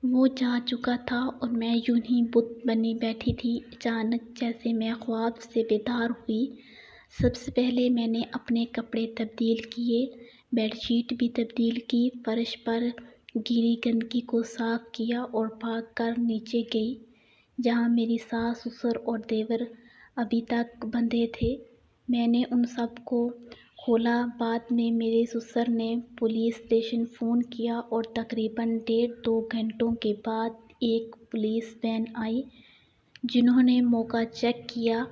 وہ جا چکا تھا اور میں یوں ہی بت بنی بیٹھی تھی۔ اچانک جیسے میں خواب سے بیدار ہوئی۔ سب سے پہلے میں نے اپنے کپڑے تبدیل کیے، بیڈ شیٹ بھی تبدیل کی، فرش پر گری گندگی کو صاف کیا اور بھاگ کر نیچے گئی جہاں میری ساس، سسر اور دیور ابھی تک بندھے تھے۔ میں نے ان سب کو کھولا۔ بعد میں میرے سسر نے پولیس اسٹیشن فون کیا اور تقریباً 1.5-2 گھنٹوں کے بعد ایک پولیس وین آئی جنہوں نے موقع چیک کیا۔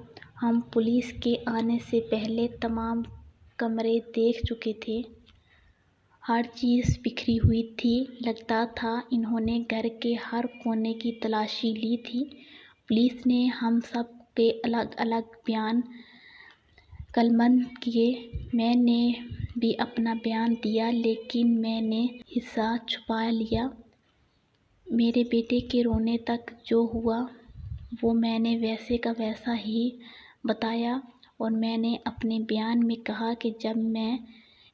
ہم پولیس کے آنے سے پہلے تمام کمرے دیکھ چکے تھے۔ ہر چیز بکھری ہوئی تھی۔ لگتا تھا انہوں نے گھر کے ہر کونے کی تلاشی لی تھی۔ پولیس نے ہم سب کے الگ الگ بیان قلمبند کیے۔ میں نے بھی اپنا بیان دیا لیکن میں نے حصہ چھپا لیا۔ میرے بیٹے کے رونے تک جو ہوا وہ میں نے ویسے کا ویسا ہی بتایا اور میں نے اپنے بیان میں کہا کہ جب میں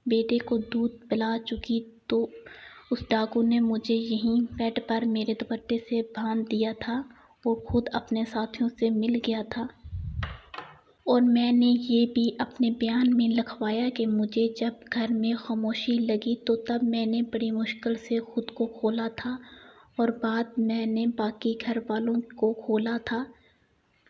بیٹے کو دودھ پلا چکی تو اس ڈاکو نے مجھے یہیں بیڈ پر میرے دوپٹے سے باندھ دیا تھا اور خود اپنے ساتھیوں سے مل گیا تھا۔ اور میں نے یہ بھی اپنے بیان میں لکھوایا کہ مجھے جب گھر میں خاموشی لگی تو تب میں نے بڑی مشکل سے خود کو کھولا تھا اور بعد میں نے باقی گھر والوں کو کھولا تھا۔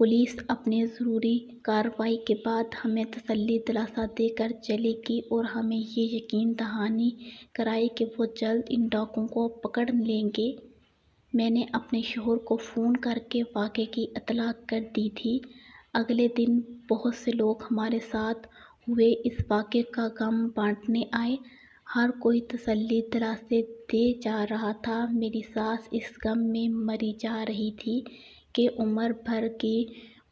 پولیس اپنی ضروری کارروائی کے بعد ہمیں تسلی دلاسا دے کر چلی گئی اور ہمیں یہ یقین دہانی کرائی کہ وہ جلد ان ڈاکوؤں کو پکڑ لیں گے۔ میں نے اپنے شوہر کو فون کر کے واقعے کی اطلاع کر دی تھی۔ اگلے دن بہت سے لوگ ہمارے ساتھ ہوئے اس واقعے کا غم بانٹنے آئے۔ ہر کوئی تسلی دلاسے دے جا رہا تھا۔ میری ساس اس غم میں مری جا رہی تھی کہ عمر بھر کی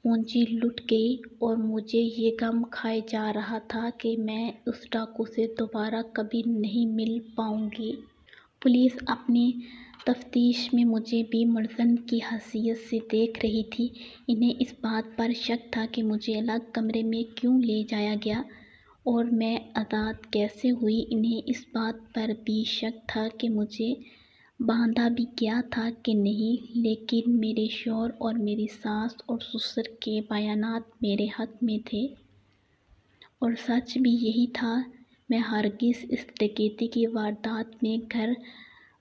پونجی لٹ گئی اور مجھے یہ غم کھائے جا رہا تھا کہ میں اس ڈاکو سے دوبارہ کبھی نہیں مل پاؤں گی۔ پولیس اپنی تفتیش میں مجھے بھی ملزم کی حیثیت سے دیکھ رہی تھی۔ انہیں اس بات پر شک تھا کہ مجھے الگ کمرے میں کیوں لے جایا گیا اور میں آزاد کیسے ہوئی۔ انہیں اس بات پر بھی شک تھا کہ مجھے باندھا بھی گیا تھا کہ نہیں، لیکن میرے شوہر اور میری ساس اور سسر کے بیانات میرے حق میں تھے اور سچ بھی یہی تھا۔ میں ہرگز اس ڈکیتی کی واردات میں گھر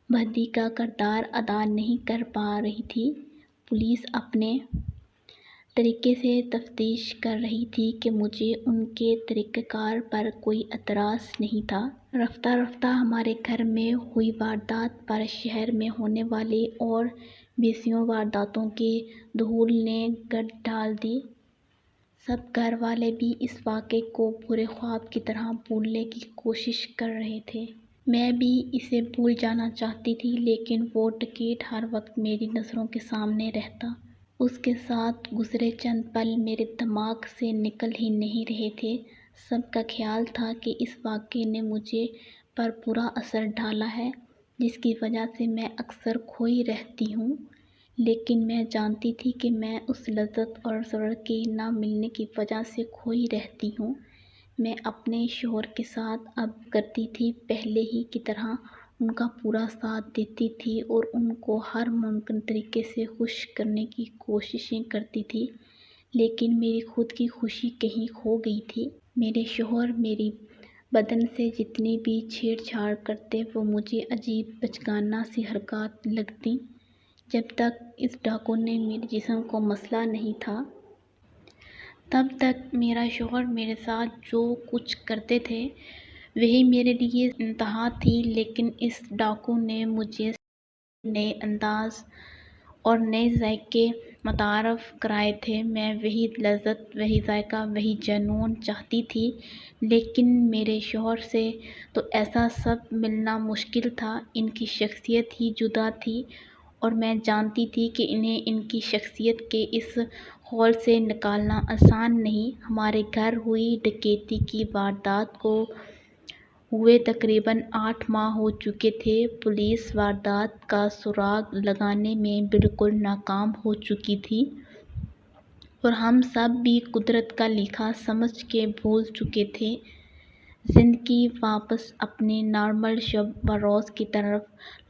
بندی کا کردار ادا نہیں کر پا رہی تھی۔ پولیس اپنے طریقے سے تفتیش کر رہی تھی کہ مجھے ان کے طریقہ کار پر کوئی اعتراض نہیں تھا۔ رفتہ رفتہ ہمارے گھر میں ہوئی واردات پر شہر میں ہونے والی اور بیسیوں وارداتوں کے دھول نے گرد ڈال دی۔ سب گھر والے بھی اس واقعے کو برے خواب کی طرح بھولنے کی کوشش کر رہے تھے۔ میں بھی اسے بھول جانا چاہتی تھی لیکن وہ ڈکیت ہر وقت میری نظروں کے سامنے رہتا۔ اس کے ساتھ گزرے چند پل میرے دماغ سے نکل ہی نہیں رہے تھے۔ سب کا خیال تھا کہ اس واقعے نے مجھے پر برا اثر ڈالا ہے جس کی وجہ سے میں اکثر کھوئی رہتی ہوں، لیکن میں جانتی تھی کہ میں اس لذت اور سرور کے نہ ملنے کی وجہ سے کھوئی رہتی ہوں۔ میں اپنے شوہر کے ساتھ اب کرتی تھی پہلے ہی کی طرح ان کا پورا ساتھ دیتی تھی اور ان کو ہر ممکن طریقے سے خوش کرنے کی کوششیں کرتی تھی، لیکن میری خود کی خوشی کہیں کھو گئی تھی۔ میرے شوہر میری بدن سے جتنی بھی چھیڑ چھاڑ کرتے وہ مجھے عجیب بچگانہ سی حرکات لگتیں۔ جب تک اس ڈاکو نے میرے جسم کو مسلا نہیں تھا تب تک میرا شوہر میرے ساتھ جو کچھ کرتے تھے وہی میرے لیے انتہا تھی، لیکن اس ڈاکو نے مجھے نئے انداز اور نئے ذائقے متعارف کرائے تھے۔ میں وہی لذت، وہی ذائقہ، وہی جنون چاہتی تھی، لیکن میرے شوہر سے تو ایسا سب ملنا مشکل تھا۔ ان کی شخصیت ہی جدا تھی اور میں جانتی تھی کہ انہیں ان کی شخصیت کے اس خول سے نکالنا آسان نہیں۔ ہمارے گھر ہوئی ڈکیتی کی واردات کو ہوئے تقریباً 8 ماہ ہو چکے تھے۔ پولیس واردات کا سراغ لگانے میں بالکل ناکام ہو چکی تھی اور ہم سب بھی قدرت کا لکھا سمجھ کے بھول چکے تھے۔ زندگی واپس اپنے نارمل شب و روز کی طرف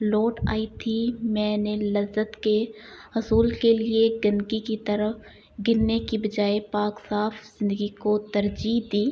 لوٹ آئی تھی۔ میں نے لذت کے حصول کے لیے گندگی کی طرف گرنے کی بجائے پاک صاف زندگی کو ترجیح دی۔